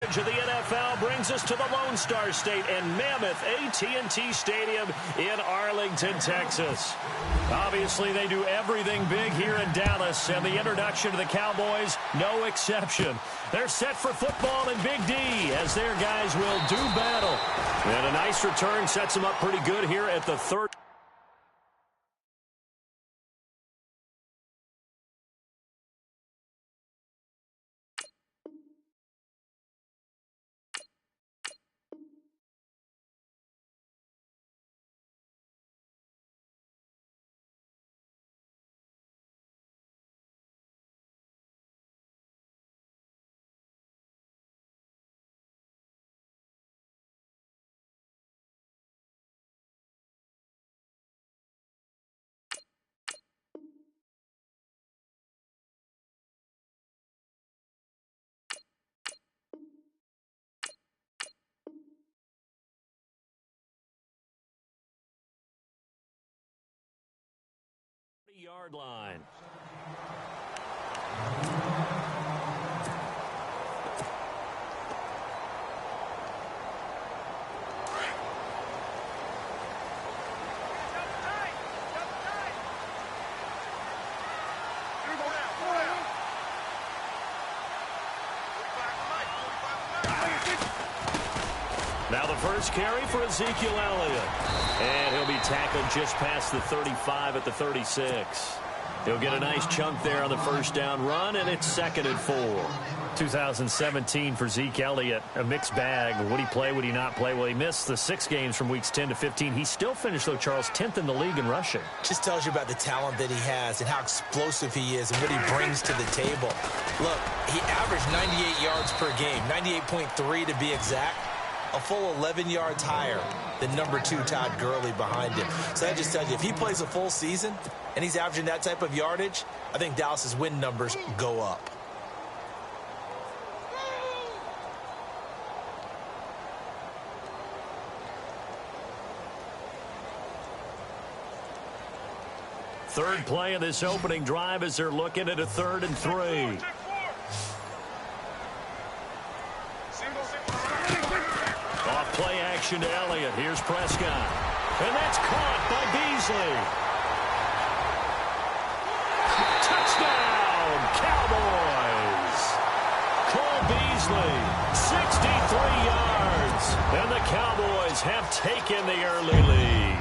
Of the NFL brings us to the Lone Star State and Mammoth AT&T Stadium in Arlington, Texas. Obviously, they do everything big here in Dallas, and the introduction to the Cowboys, no exception. They're set for football in Big D as their guys will do battle. And a nice return sets them up pretty good here at the third. Yard line. Now the first carry for Ezekiel Elliott. And he'll be tackled just past the 35 at the 36. He'll get a nice chunk there on the first down run, and it's 2nd and 4. 2017 for Zeke Elliott, a mixed bag. Would he play, would he not play? Well, he missed the 6 games from weeks 10 to 15. He still finished, though, Charles, 10th in the league in rushing. Just tells you about the talent that he has and how explosive he is and what he brings to the table. Look, he averaged 98 yards per game, 98.3 to be exact. A full 11 yards higher than number 2 Todd Gurley behind him. So that just tells you, if he plays a full season and he's averaging that type of yardage, I think Dallas's win numbers go up. Third play of this opening drive as they're looking at a 3rd and 3. Play action to Elliott. Here's Prescott. And that's caught by Beasley. Touchdown, Cowboys. Cole Beasley, 63 yards. And the Cowboys have taken the early lead.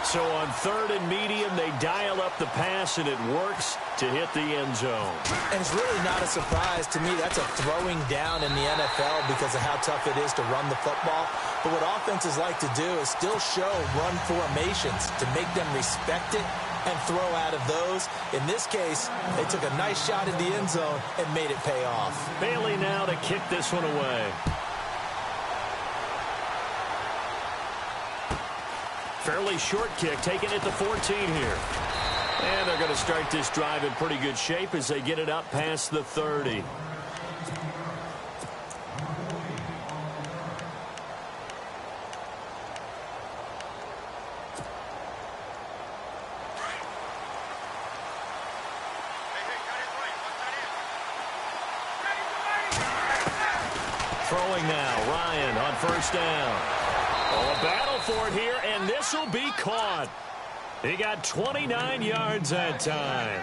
So on 3rd and medium, they dial up the pass, and it works to hit the end zone. And it's really not a surprise to me. That's a throwing down in the NFL because of how tough it is to run the football. But what offenses like to do is still show run formations to make them respect it and throw out of those. In this case, they took a nice shot at the end zone and made it pay off. Bailey now to kick this one away. Fairly short kick, taking it to 14 here. And they're going to start this drive in pretty good shape as they get it up past the 30. Throwing now, Ryan on first down. Oh, a battle for it here, and this will be caught. He got 29 yards that time.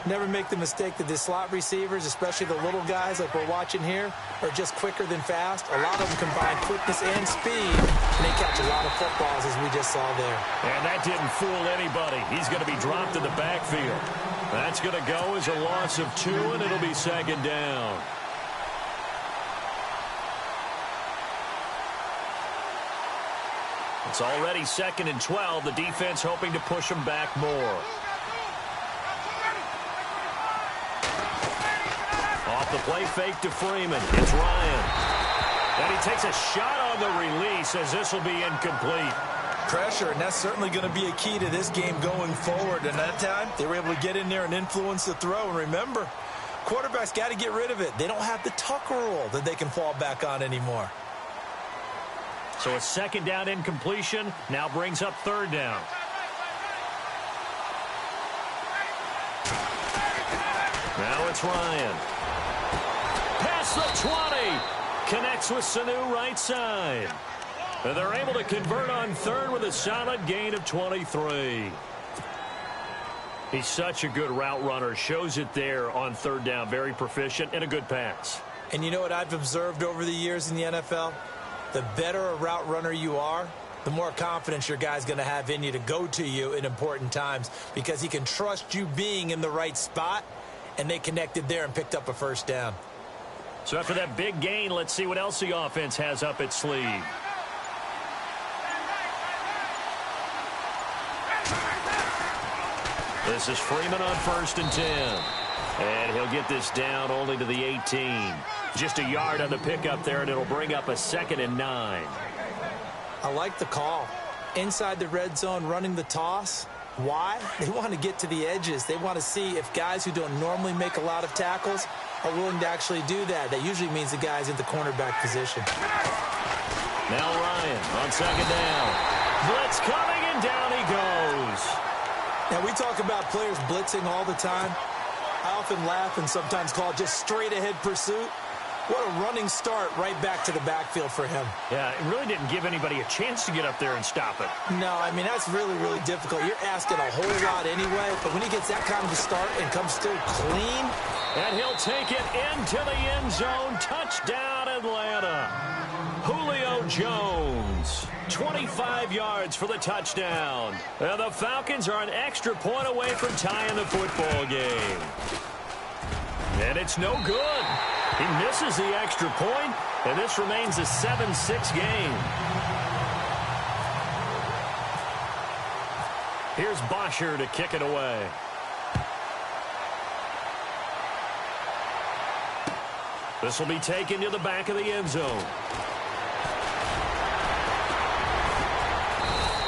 Never make the mistake that the slot receivers, especially the little guys like we're watching here, are just quicker than fast. A lot of them combine quickness and speed, and they catch a lot of footballs, as we just saw there. And that didn't fool anybody. He's going to be dropped in the backfield. That's going to go as a loss of 2, and it'll be 2nd down. It's already 2nd and 12. The defense hoping to push them back more. Off the play fake to Freeman. It's Ryan. And he takes a shot on the release as this will be incomplete. Pressure, and that's certainly going to be a key to this game going forward. And that time, they were able to get in there and influence the throw. And remember, quarterbacks got to get rid of it. They don't have the Tucker rule that they can fall back on anymore. So a 2nd down incompletion now brings up 3rd down. Now it's Ryan. across the 20. Connects with Sanu right side. And they're able to convert on third with a solid gain of 23. He's such a good route runner. Shows it there on third down. Very proficient and a good pass. And you know what I've observed over the years in the NFL? The better a route runner you are, the more confidence your guy's going to have in you to go to you in important times because he can trust you being in the right spot, and they connected there and picked up a first down. So after that big gain, let's see what else the offense has up its sleeve. This is Freeman on 1st and 10. And he'll get this down only to the 18. Just a yard on the pickup there, and it'll bring up a 2nd and 9. I like the call. Inside the red zone, running the toss. Why? They want to get to the edges. They want to see if guys who don't normally make a lot of tackles are willing to actually do that. That usually means the guy's in the cornerback position. Now Ryan on 2nd down. Blitz coming, and down he goes. Now, we talk about players blitzing all the time. I often laugh and sometimes call it just straight-ahead pursuit. What a running start right back to the backfield for him. Yeah, it really didn't give anybody a chance to get up there and stop it. No, I mean, that's really, really difficult. You're asking a whole lot anyway, but when he gets that kind of a start and comes through clean. And he'll take it into the end zone. Touchdown, Atlanta. Julio Jones, 25 yards for the touchdown. And the Falcons are an extra point away from tying the football game. And it's no good. He misses the extra point, and this remains a 7-6 game. Here's Bosher to kick it away. This will be taken to the back of the end zone.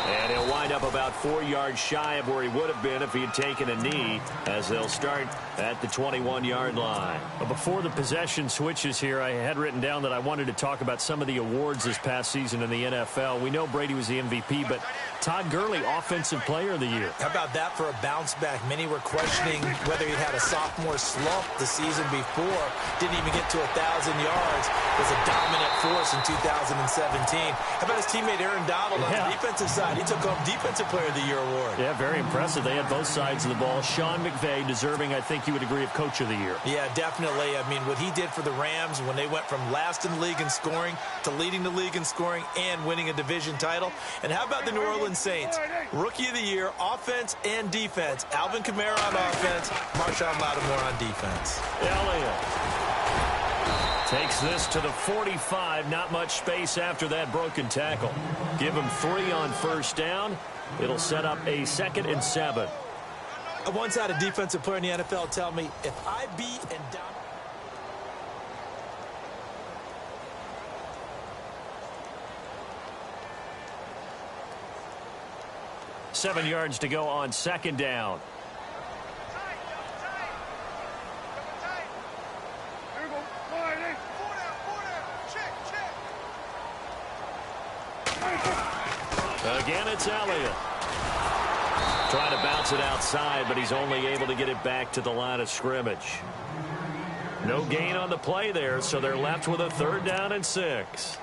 And he'll wind up about 4 yards shy of where he would have been if he had taken a knee, as they'll start at the 21-yard line. But before the possession switches here, I had written down that I wanted to talk about some of the awards this past season in the NFL. We know Brady was the MVP, but Todd Gurley, Offensive Player of the Year. How about that for a bounce back? Many were questioning whether he'd had a sophomore slump the season before. Didn't even get to 1,000 yards. Was a dominant force in 2017. How about his teammate Aaron Donald on the defensive side? He took home Defensive Player of the Year award. Yeah, very impressive. They had both sides of the ball. Sean McVay deserving, I think you would agree, of Coach of the Year. Yeah, definitely. I mean, what he did for the Rams when they went from last in the league in scoring to leading the league in scoring and winning a division title. And how about the New Orleans Saints? Rookie of the Year, offense and defense. Alvin Kamara on offense, Marshawn Lattimore on defense. Elliott takes this to the 45. Not much space after that broken tackle. Give him 3 on 1st down. It'll set up a 2nd and 7. I once had a defensive player in the NFL tell me, if I beat and down... 7 yards to go on 2nd down. Again, it's Elliott. Trying to bounce it outside, but he's only able to get it back to the line of scrimmage. No gain on the play there, so they're left with a 3rd down and 6.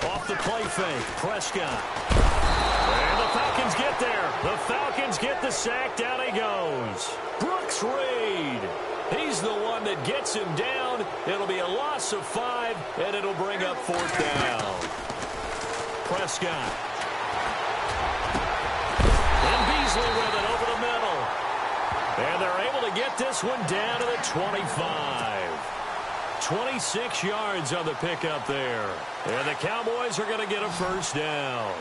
Off the play fake, Prescott. And the Falcons get there. The Falcons get the sack. Down he goes. Brooks Reed. He's the one that gets him down. It'll be a loss of 5, and it'll bring up 4th down. Prescott. And Beasley with it over the middle. And they're able to get this one down to the 25. 26 yards on the pickup there. And the Cowboys are going to get a 1st down.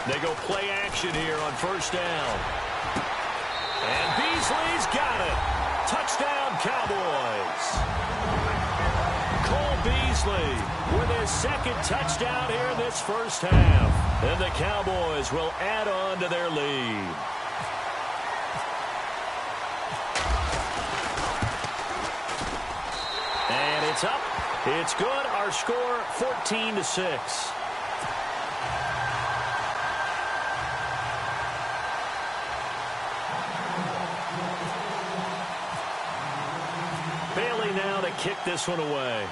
They go play action here on 1st down. And Beasley's got it. Touchdown, Cowboys. Cole Beasley with his 2nd touchdown here in this 1st half. And the Cowboys will add on to their lead. It's up. It's good. Our score, 14-6. Bailey now to kick this one away.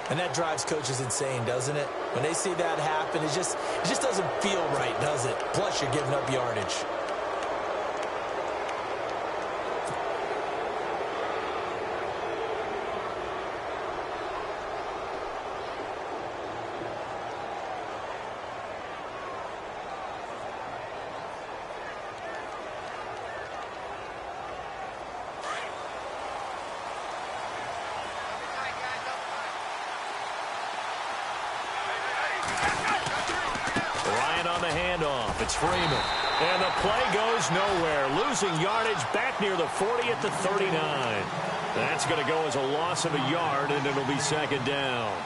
And that drives coaches insane, doesn't it? When they see that happen, it just doesn't feel right, does it? Plus, you're giving up yardage. On the handoff, it's Freeman. And the play goes nowhere. Losing yardage back near the 40 at the 39. That's going to go as a loss of a yard, and it'll be second down.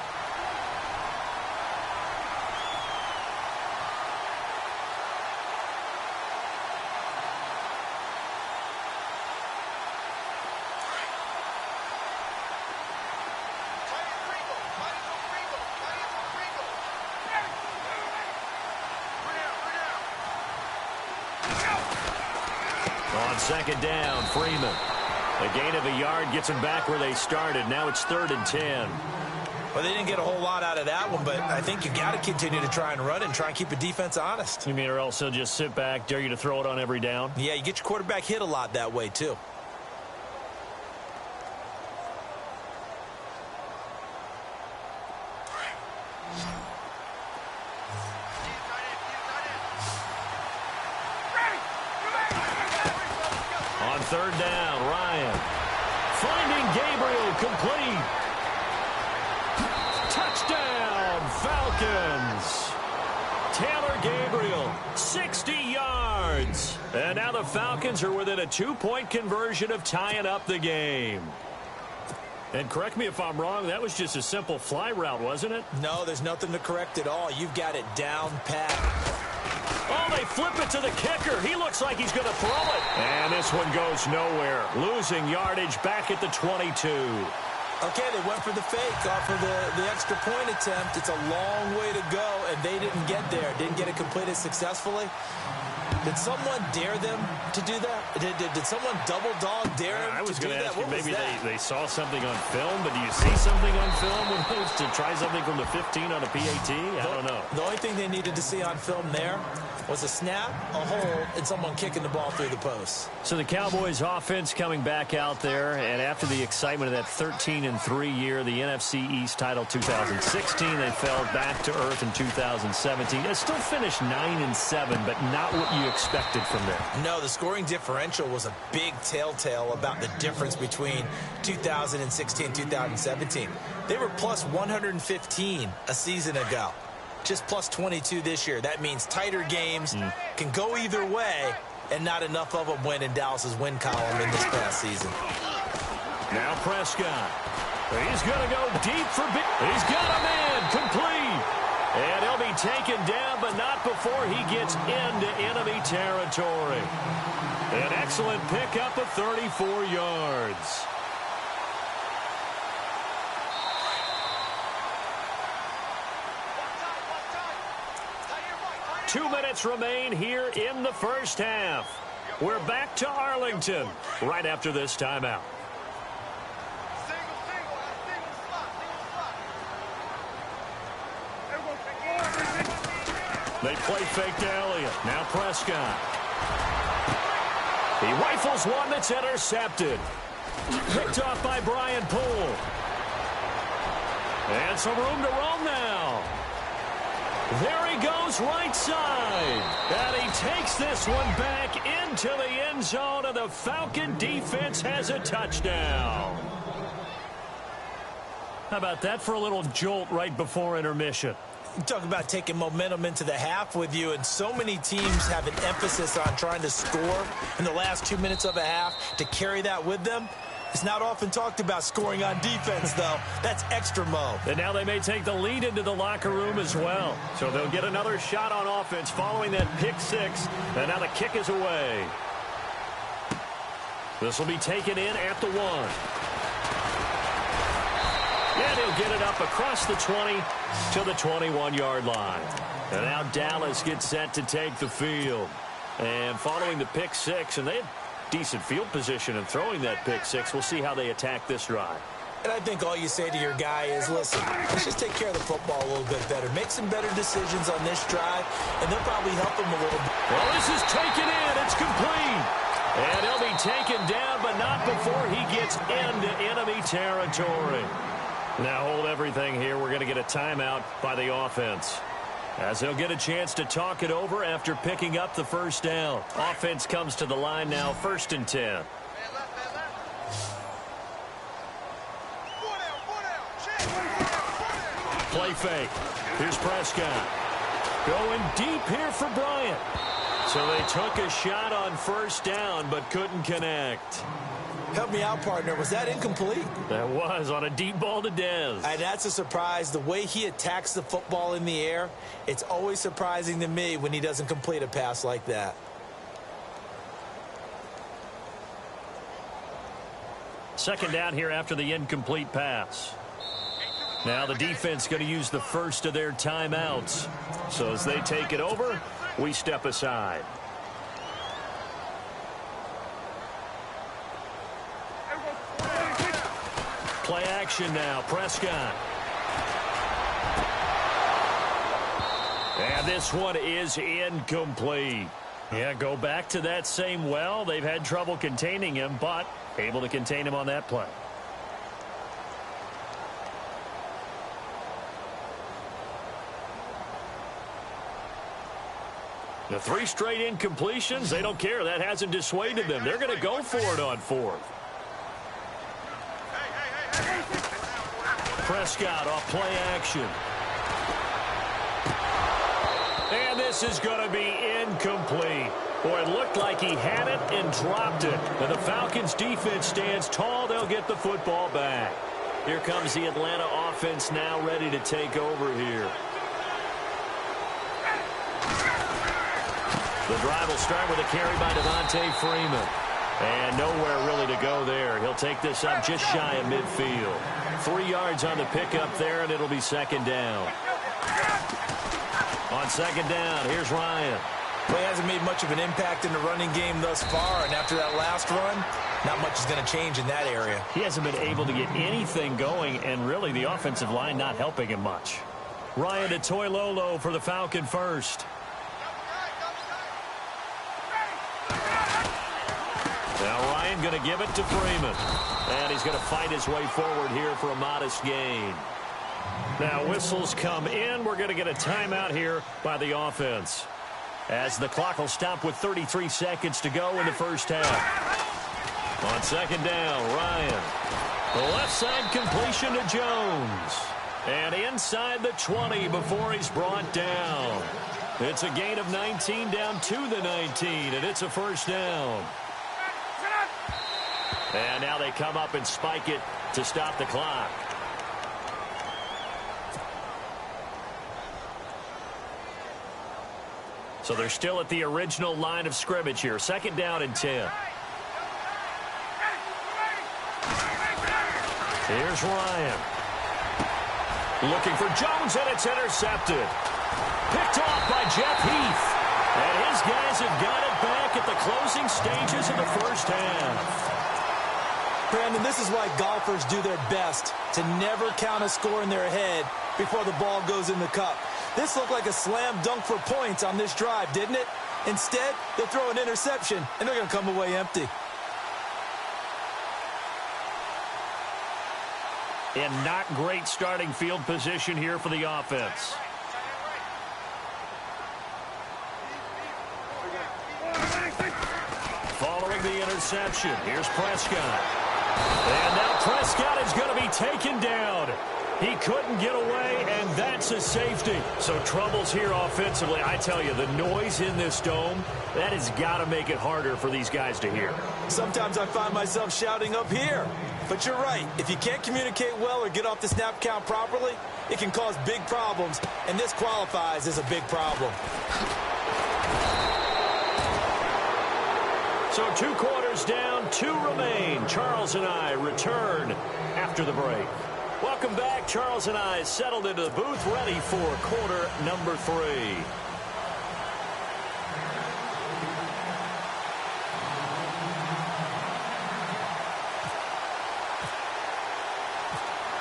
On second down, Freeman. A gain of a yard gets them back where they started. Now it's 3rd and 10. Well, they didn't get a whole lot out of that one, but I think you got to continue to try and run and try and keep the defense honest. You mean, or else they'll just sit back, dare you to throw it on every down? Yeah, you get your quarterback hit a lot that way, too. On 3rd down, Ryan. Finding Gabriel, complete. Touchdown, Falcons. Taylor Gabriel, 60 yards. And now the Falcons are within a 2-point conversion of tying up the game. And correct me if I'm wrong, that was just a simple fly route, wasn't it? No, there's nothing to correct at all. You've got it down pat. Oh, they flip it to the kicker. He looks like he's going to throw it. And this one goes nowhere. Losing yardage back at the 22. Okay, they went for the fake off of the extra point attempt. It's a long way to go, and they didn't get there. Didn't get it completed successfully. Did someone dare them to do that? Did someone double dog dare them I was to do going to that? ask you, What was maybe that? they saw something on film, but do you see something on film when it was to try something from the 15 on a PAT? I don't know. The only thing they needed to see on film there was a snap, a hold, and someone kicking the ball through the post. So the Cowboys offense coming back out there, and after the excitement of that 13-3 year, the NFC East title 2016, they fell back to earth in 2017. They still finished 9-7, but not what you expected from them. No, the scoring differential was a big telltale about the difference between 2016 and 2017. They were plus 115 a season ago. Just plus 22 this year. That means tighter games can go either way, and not enough of them went in Dallas's win column in this past season. Now Prescott. He's going to go deep for big. He's got a man complete. And he'll be taken down, but not before he gets into enemy territory. An excellent pickup of 34 yards. Two minutes remain here in the first half. We're back to Arlington right after this timeout. They play fake to Elliott. Now Prescott. He rifles one that's intercepted. Picked off by Brian Poole. And some room to roam now. There he goes right side. And he takes this one back into the end zone, and the Falcon defense has a touchdown. How about that for a little jolt right before intermission? You talk about taking momentum into the half with you, and so many teams have an emphasis on trying to score in the last 2 minutes of a half to carry that with them. It's not often talked about scoring on defense, though. That's extra mo. And now they may take the lead into the locker room as well. So they'll get another shot on offense following that pick six. And now the kick is away. This will be taken in at the 1. And he'll get it up across the 20 to the 21-yard line. And now Dallas gets set to take the field. And following the pick 6, and they had decent field position in throwing that pick 6. We'll see how they attack this drive. And I think all you say to your guy is, listen, let's just take care of the football a little bit better. Make some better decisions on this drive, and they'll probably help him a little bit. Well, this is taken in. It's complete. And he'll be taken down, but not before he gets into enemy territory. Now hold everything here. We're going to get a timeout by the offense, as they'll get a chance to talk it over after picking up the first down. Offense comes to the line now, 1st and 10. Play fake. Here's Prescott. Going deep here for Bryant. So they took a shot on 1st down, but couldn't connect. Help me out, partner. Was that incomplete? That was on a deep ball to Dez. That's a surprise. The way he attacks the football in the air, it's always surprising to me when he doesn't complete a pass like that. Second down here after the incomplete pass. Now the defense going to use the first of their timeouts. So as they take it over, we step aside. Play action now. Prescott. And this one is incomplete. Yeah, go back to that same well. They've had trouble containing him, but able to contain him on that play. The 3 straight incompletions, they don't care. That hasn't dissuaded them. They're going to go for it on 4th. Prescott off play action. And this is going to be incomplete. Boy, it looked like he had it and dropped it. And the Falcons defense stands tall. They'll get the football back. Here comes the Atlanta offense now ready to take over here. The drive will start with a carry by Devontae Freeman. And nowhere really to go there. He'll take this up just shy of midfield. 3 yards on the pickup there, and it'll be 2nd down. On 2nd down, here's Ryan. Well, he hasn't made much of an impact in the running game thus far, and after that last run, not much is going to change in that area. He hasn't been able to get anything going, and really the offensive line not helping him much. Ryan to Toilolo for the Falcon first. Now Ryan going to give it to Freeman. And he's going to fight his way forward here for a modest gain. Now whistles come in. We're going to get a timeout here by the offense, as the clock will stop with 33 seconds to go in the first half. On 2nd down, Ryan. The left side completion to Jones. And inside the 20 before he's brought down. It's a gain of 19 down to the 19, and it's a 1st down. And now they come up and spike it to stop the clock. So they're still at the original line of scrimmage here. 2nd down and 10. Here's Ryan. Looking for Jones, and it's intercepted. Picked off by Jeff Heath. And his guys have got it back at the closing stages of the first half. Brandon, this is why golfers do their best to never count a score in their head before the ball goes in the cup. This looked like a slam dunk for points on this drive, didn't it? Instead, they'll throw an interception, and they're going to come away empty. And not great starting field position here for the offense. Following the interception, here's Prescott. And now Prescott is going to be taken down. He couldn't get away, and that's a safety. So troubles here offensively. I tell you, the noise in this dome, that has got to make it harder for these guys to hear. Sometimes I find myself shouting up here. But you're right. If you can't communicate well or get off the snap count properly, it can cause big problems, and this qualifies as a big problem. So 2 quarters down, 2 remain. Charles and I return after the break. Welcome back. Charles and I settled into the booth, ready for quarter number 3.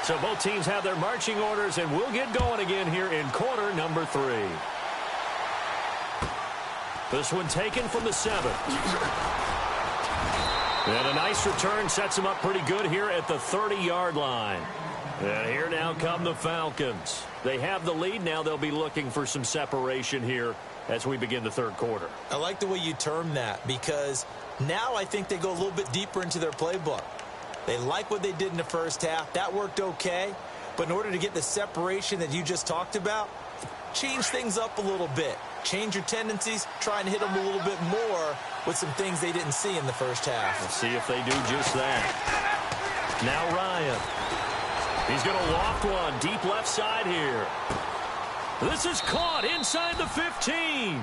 So both teams have their marching orders, and we'll get going again here in quarter number 3. This one taken from the 7. And a nice return sets them up pretty good here at the 30-yard line. And here now come the Falcons. They have the lead. Now they'll be looking for some separation here as we begin the third quarter. I like the way you term that, because now I think they go a little bit deeper into their playbook. They like what they did in the first half. That worked okay. But in order to get the separation that you just talked about, change things up a little bit. Change your tendencies. Try and hit them a little bit more with some things they didn't see in the first half. We'll see if they do just that. Now Ryan. He's going to loft one deep left side here. This is caught inside the 15.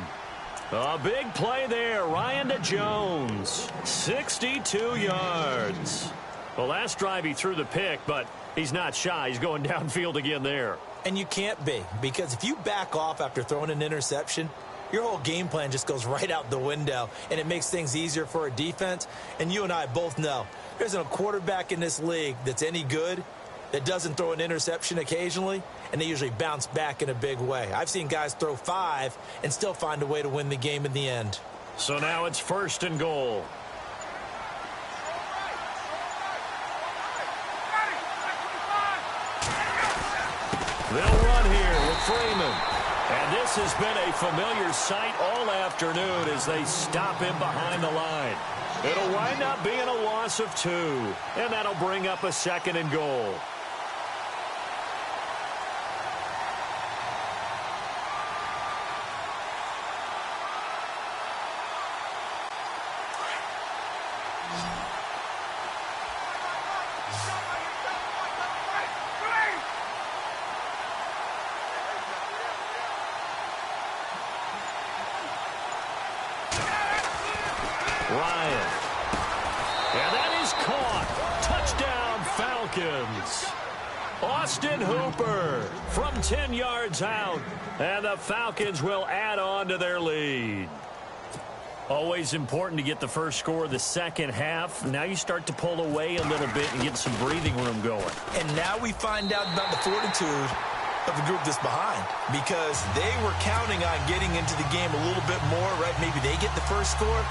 A big play there. Ryan to Jones. 62 yards. Well, last drive he threw the pick, but he's not shy. He's going downfield again there. And you can't be, because if you back off after throwing an interception, your whole game plan just goes right out the window, and it makes things easier for a defense. And you and I both know there isn't a quarterback in this league that's any good that doesn't throw an interception occasionally, and they usually bounce back in a big way. I've seen guys throw 5 and still find a way to win the game in the end. So now it's 1st and goal. They'll run here with Freeman. And this has been a familiar sight all afternoon as they stop him behind the line. It'll wind up being a loss of 2, and that'll bring up a 2nd and goal. Ryan. And that is caught. Touchdown, Falcons. Austin Hooper from 10 yards out. And the Falcons will add on to their lead. Always important to get the first score of the second half. Now you start to pull away a little bit and get some breathing room going. And now we find out about the fortitude of the group that's behind, because they were counting on getting into the game a little bit more, right? Maybe they get the first score.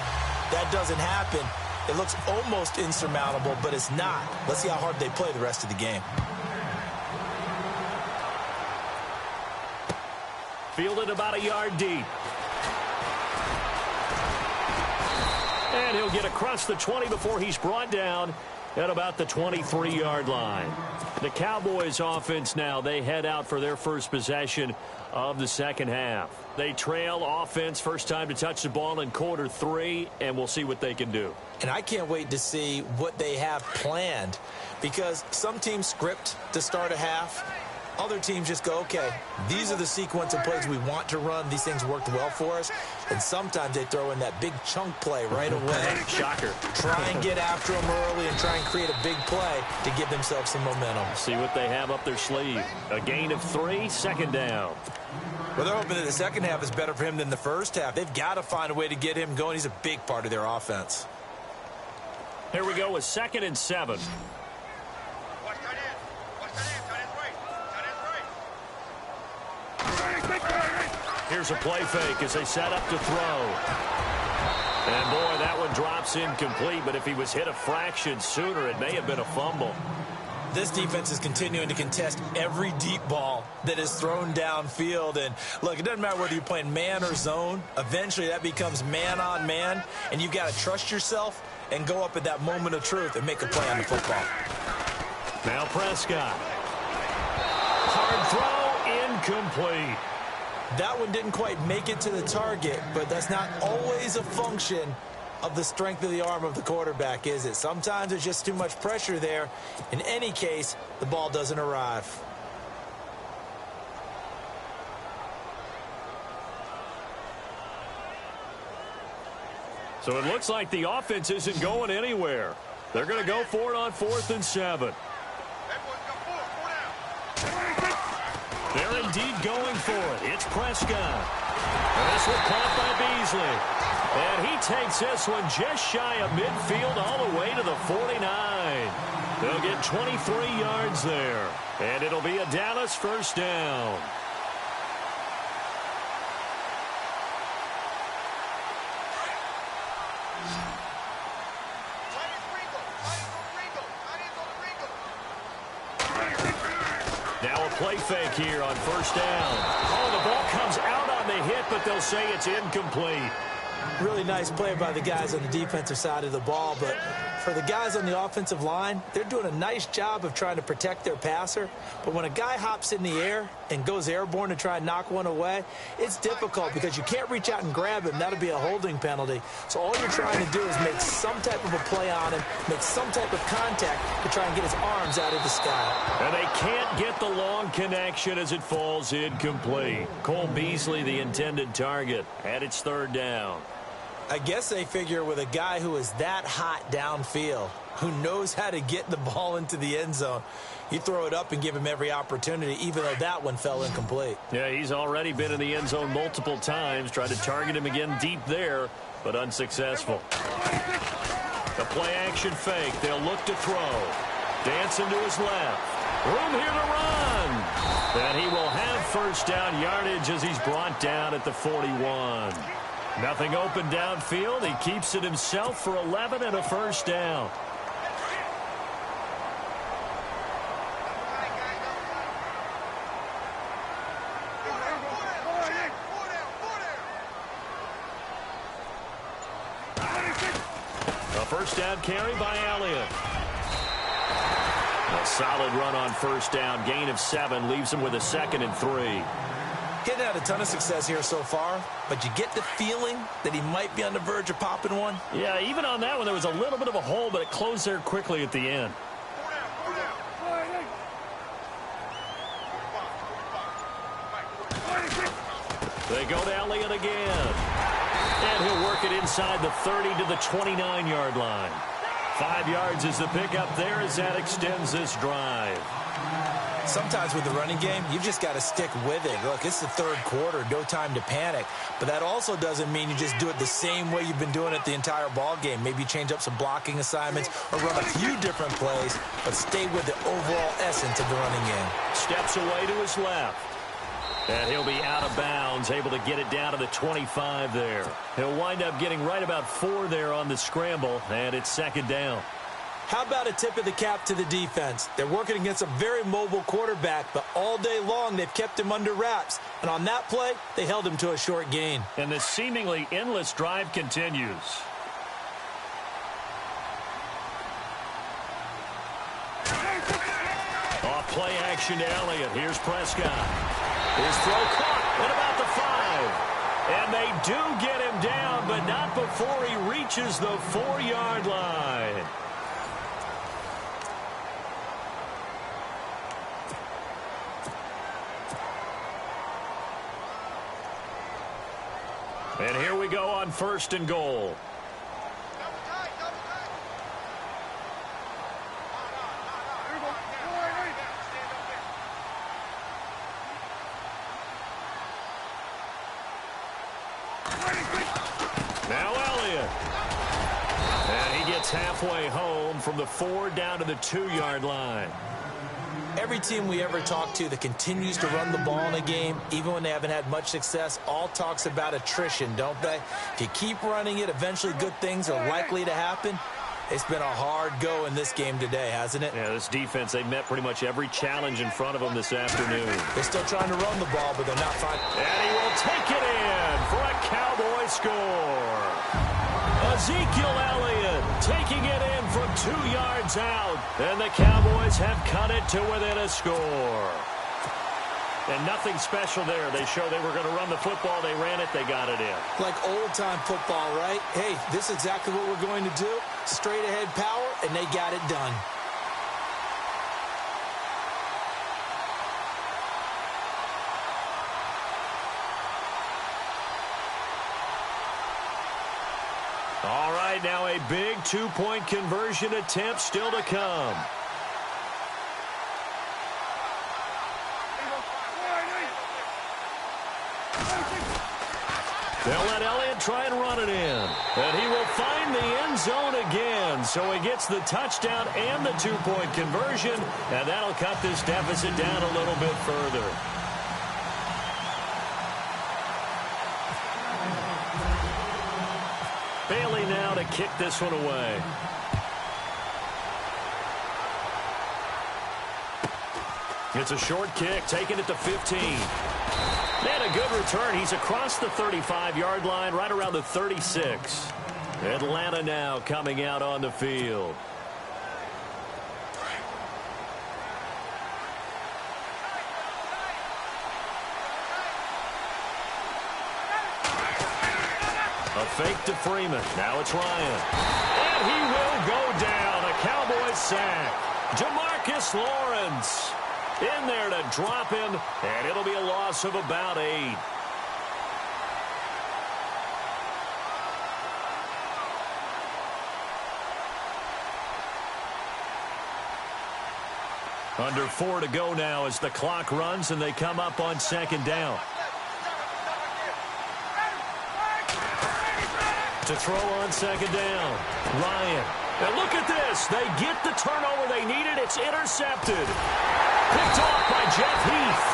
That doesn't happen. It looks almost insurmountable, but it's not. Let's see how hard they play the rest of the game. Fielded about a yard deep. And he'll get across the 20 before he's brought down at about the 23-yard line. The Cowboys offense now, they head out for their first possession of the second half. They trail offense, first time to touch the ball in quarter 3, and we'll see what they can do. And I can't wait to see what they have planned, because some teams script to start a half. Other teams just go, okay, these are the sequence of plays we want to run. These things worked well for us. And sometimes they throw in that big chunk play right away. Shocker. Try and get after them early and try and create a big play to give themselves some momentum. See what they have up their sleeve. A gain of 3, 2nd down. Well, they're hoping that the second half is better for him than the first half. They've got to find a way to get him going. He's a big part of their offense. Here we go with 2nd and 7. Here's a play fake as they set up to throw. And, boy, that one drops incomplete, but if he was hit a fraction sooner, it may have been a fumble. This defense is continuing to contest every deep ball that is thrown downfield. And, look, it doesn't matter whether you're playing man or zone. Eventually, that becomes man on man, and you've got to trust yourself and go up at that moment of truth and make a play on the football. Now Prescott. Hard throw, incomplete. That one didn't quite make it to the target, but that's not always a function of the strength of the arm of the quarterback, is it? Sometimes there's just too much pressure there. In any case, the ball doesn't arrive. So it looks like the offense isn't going anywhere. They're going to go for it on 4th and 7. They're indeed going for it. It's Prescott. And this one caught by Beasley. And he takes this one just shy of midfield all the way to the 49. They'll get 23 yards there. And it'll be a Dallas first down. Now a play fake here on first down. Oh, the ball comes out on the hit, but they'll say it's incomplete. Really nice play by the guys on the defensive side of the ball, but for the guys on the offensive line, they're doing a nice job of trying to protect their passer. But when a guy hops in the air and goes airborne to try and knock one away, it's difficult because you can't reach out and grab him. That'll be a holding penalty. So all you're trying to do is make some type of a play on him, make some type of contact to try and get his arms out of the sky. And they can't get the long connection as it falls incomplete. Cole Beasley, the intended target, and it's 3rd down. I guess they figure with a guy who is that hot downfield, who knows how to get the ball into the end zone, you throw it up and give him every opportunity, even though that one fell incomplete. Yeah, he's already been in the end zone multiple times, tried to target him again deep there, but unsuccessful. The play action fake. They'll look to throw. Dancing to his left. Room here to run. And he will have first down yardage as he's brought down at the 41. Nothing open downfield. He keeps it himself for 11 and a first down. A first down carry by Elliott. A solid run on first down. Gain of 7 leaves him with a 2nd and 3. Hitting had a ton of success here so far, but you get the feeling that he might be on the verge of popping one. Yeah, even on that one, there was a little bit of a hole, but it closed there quickly at the end. They go to Elliott again. And he'll work it inside the 30 to the 29-yard line. 5 yards is the pickup there as that extends this drive. Sometimes with the running game, you've just got to stick with it. Look, it's the 3rd quarter, no time to panic. But that also doesn't mean you just do it the same way you've been doing it the entire ball game. Maybe change up some blocking assignments or run a few different plays, but stay with the overall essence of the running game. Steps away to his left. And he'll be out of bounds, able to get it down to the 25 there. He'll wind up getting right about 4 there on the scramble, and it's 2nd down. How about a tip of the cap to the defense? They're working against a very mobile quarterback, but all day long they've kept him under wraps. And on that play, they held him to a short gain. And this seemingly endless drive continues. Off play action to Elliott. Here's Prescott. His throw caught at about the 5. And they do get him down, but not before he reaches the 4-yard line. And here we go on 1st and goal. Now Elliott. And he gets halfway home from the 4 down to the 2-yard line. Every team we ever talk to that continues to run the ball in a game, even when they haven't had much success, all talks about attrition, don't they? If you keep running it, eventually good things are likely to happen. It's been a hard go in this game today, hasn't it? Yeah, this defense, they met pretty much every challenge in front of them this afternoon. They're still trying to run the ball, but they're not finding. And he will take it in for a Cowboy score. Ezekiel Elliott taking it in from 2 yards out. And the Cowboys have cut it to within a score. And nothing special there. They showed they were going to run the football. They ran it. They got it in. Like old-time football, right? Hey, this is exactly what we're going to do. Straight-ahead power, and they got it done. All right, now a big two-point conversion attempt still to come. They'll let Elliott try and run it in. And he will find the end zone again. So he gets the touchdown and the two-point conversion. And that'll cut this deficit down a little bit further. Bailey now to kick this one away. It's a short kick, taking it to 15. And a good return. He's across the 35-yard line, right around the 36. Atlanta now coming out on the field. A fake to Freeman. Now it's Ryan. And he will go down. A Cowboys sack. Jamarcus Lawrence in there to drop him, and it'll be a loss of about 8. Under 4 to go now as the clock runs and they come up on second down. To throw on second down, Ryan. And look at this. They get the turnover they needed. It's intercepted. Picked off by Jeff Heath.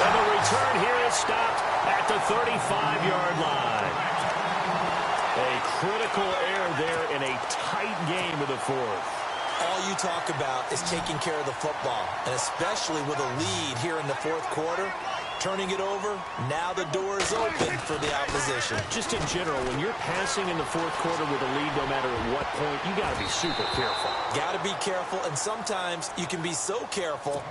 And the return here is stopped at the 35-yard line. A critical error there in a tight game of the fourth. All you talk about is taking care of the football, and especially with a lead here in the fourth quarter. Turning it over, now the door is open for the opposition. Just in general, when you're passing in the fourth quarter with a lead, no matter at what point, you got to be super careful. Got to be careful, and sometimes you can be so careful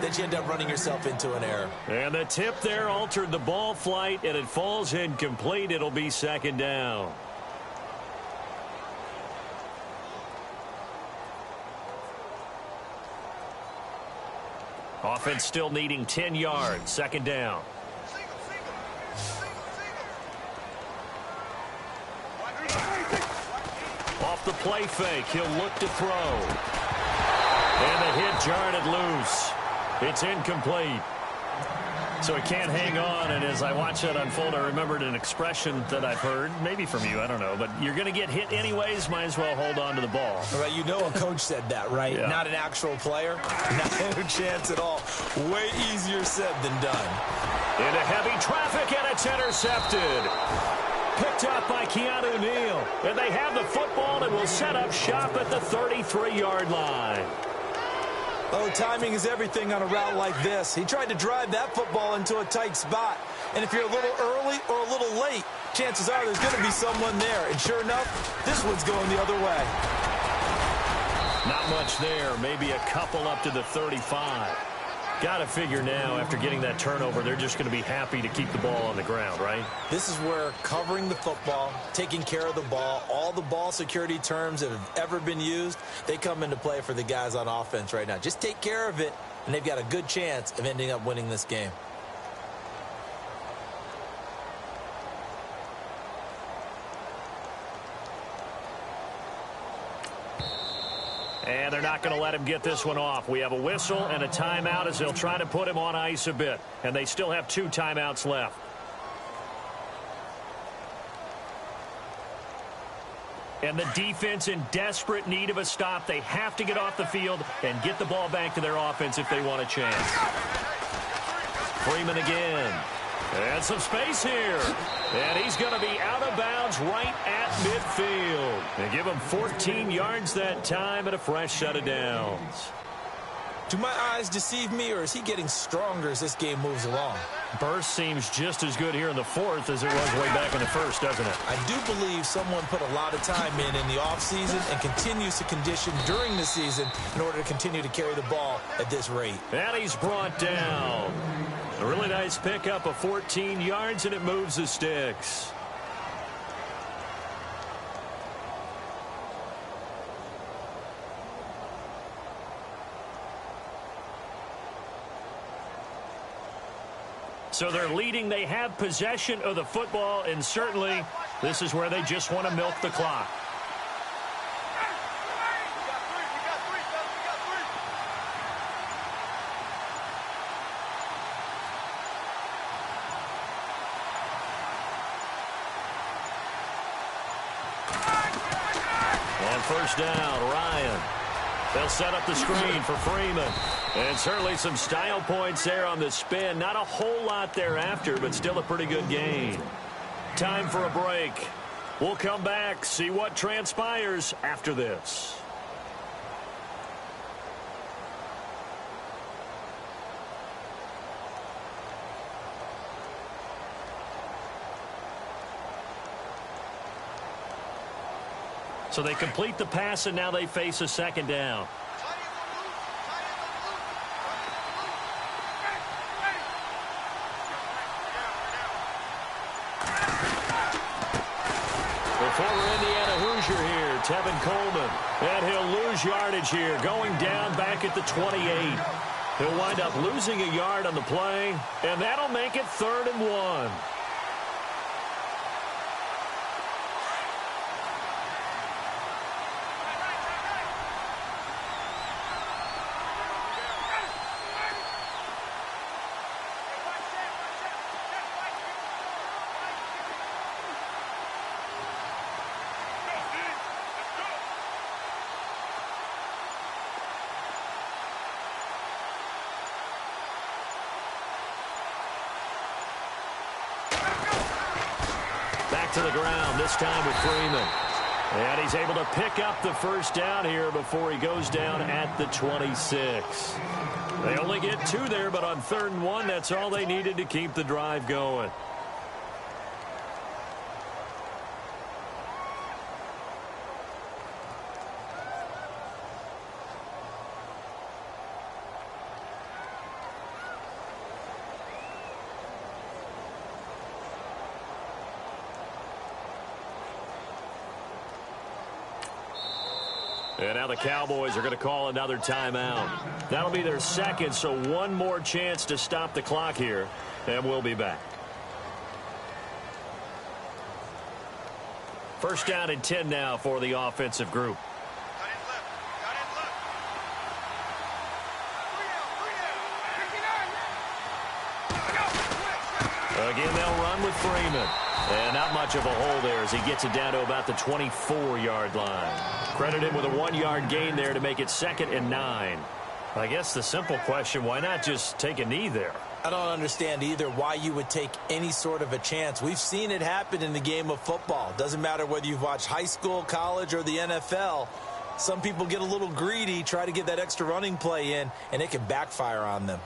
that you end up running yourself into an error. And the tip there altered the ball flight, and it falls incomplete. It'll be second down. Offense still needing 10 yards. Second down. Off the play fake. He'll look to throw. And the hit jarred it loose. It's incomplete. So he can't hang on, and as I watch that unfold, I remembered an expression that I've heard, maybe from you, I don't know, but you're going to get hit anyways, might as well hold on to the ball. Right, you know a coach said that, right? Yeah. Not an actual player. Not a chance at all. Way easier said than done. Into heavy traffic, and it's intercepted. Picked up by Keanu Neal. And they have the football and will set up shop at the 33-yard line. Oh, timing is everything on a route like this. He tried to drive that football into a tight spot. And if you're a little early or a little late, chances are there's going to be someone there. And sure enough, this one's going the other way. Not much there. Maybe a couple up to the 35. Got to figure now, after getting that turnover, they're just going to be happy to keep the ball on the ground, right? This is where covering the football, taking care of the ball, all the ball security terms that have ever been used, they come into play for the guys on offense right now. Just take care of it, and they've got a good chance of ending up winning this game. And they're not going to let him get this one off. We have a whistle and a timeout as they'll try to put him on ice a bit. And they still have 2 timeouts left. And the defense in desperate need of a stop. They have to get off the field and get the ball back to their offense if they want a chance. Freeman again. And some space here. And he's going to be out of bounds right at midfield. They give him 14 yards that time and a fresh set of downs. Do my eyes deceive me, or is he getting stronger as this game moves along? Burst seems just as good here in the fourth as it was way back in the first, doesn't it? I do believe someone put a lot of time in the offseason and continues to condition during the season in order to continue to carry the ball at this rate. And he's brought down. A really nice pickup of 14 yards, and it moves the sticks. So they're leading. They have possession of the football, and certainly this is where they just want to milk the clock. On first down, Ryan. They'll set up the screen for Freeman. And certainly some style points there on the spin. Not a whole lot thereafter, but still a pretty good gain. Time for a break. We'll come back, see what transpires after this. So they complete the pass, and now they face a second down. The former Indiana Hoosier here, Tevin Coleman. And he'll lose yardage here, going down back at the 28. He'll wind up losing a yard on the play, and that'll make it 3rd and 1. Back to the ground, this time with Freeman. And he's able to pick up the first down here before he goes down at the 26. They only get 2 there, but on 3rd and 1, that's all they needed to keep the drive going. And now the Cowboys are going to call another timeout. That'll be their second, so one more chance to stop the clock here, and we'll be back. First down and 10 now for the offensive group. Again, they'll run with Freeman. And not much of a hole there as he gets it down to about the 24-yard line. Credit him with a 1-yard gain there to make it 2nd and 9. I guess the simple question, why not just take a knee there? I don't understand either why you would take any sort of a chance. We've seen it happen in the game of football. Doesn't matter whether you've watched high school, college, or the NFL. Some people get a little greedy, try to get that extra running play in, and it can backfire on them.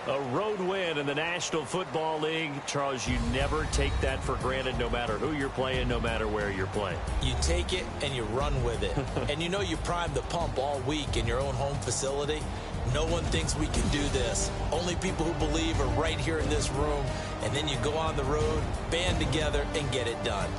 A road win in the National Football League. Charles, you never take that for granted no matter who you're playing, no matter where you're playing. You take it and you run with it. And you know you primed the pump all week in your own home facility. No one thinks we can do this. Only people who believe are right here in this room. And then you go on the road, band together, and get it done.